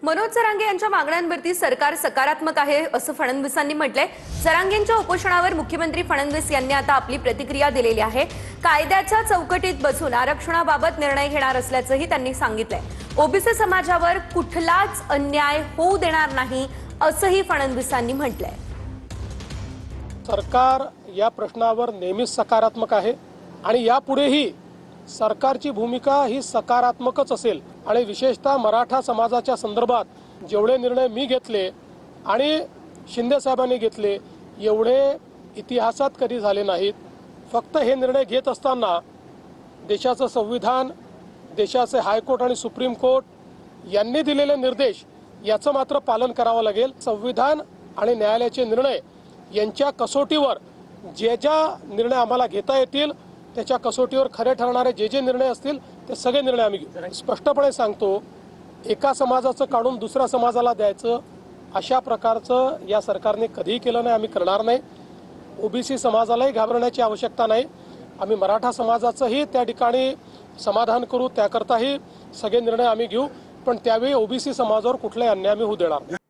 मनोज जरांगे यांच्या मागण्यांवरती सरकार सकारात्मक आहे असं फडणवीसांनी म्हटलंय। जरांगेंच्या उपोषणावर मुख्यमंत्री फडणवीस यांनी आता आपली प्रतिक्रिया दिलेली आहे। कायद्याच्या चौकटीत बसून आरक्षणाबाबत निर्णय घेणार असल्याचंही त्यांनी सांगितलंय। ओबीसी समाजावर कुठलाच अन्याय होऊ देणार नाही असंही फडणवीसांनी म्हटलंय। सरकार या प्रश्नावर नेहमीच सकारात्मक आहे आणि यापुढेही सरकारची भूमिका ही सकारात्मकच असेल आणि विशेषतः मराठा समाजाच्या संदर्भात जेवढे निर्णय मी घेतले आणि शिंदे साहेबांनी घेतले एवढे इतिहासात कधी झाले नाहीत। फक्त हे निर्णय घेत असताना देशाचं संविधान, देशाचे हायकोर्ट आणि सुप्रीम कोर्ट यांनी दिलेले निर्देश याचं मात्र पालन करावं लागेल। संविधान आणि न्यायालयाचे निर्णय यांच्या कसोटीवर जे निर्णय आम्हाला घेता येतील त्याच्या कसोटीवर खरे ठरणारे जे निर्णय असतील ते सगळे निर्णय आम्ही घेऊ। स्पष्टपणे सांगतो, एका समाजाचं काढून दुसऱ्या समाजाला द्यायचं अशा प्रकारचं या सरकारने कधीही केलं नाही, आम्ही करणार नाही। ओबीसी समाजालाही घाबरण्याची आवश्यकता नाही। आम्ही मराठा समाजाचंही त्या ठिकाणी समाधान करू, त्याकरताही सगळे निर्णय आम्ही घेऊ, पण त्यावेळी ओबीसी समाजावर कुठलाही अन्याय आम्ही होऊ देणार नाही।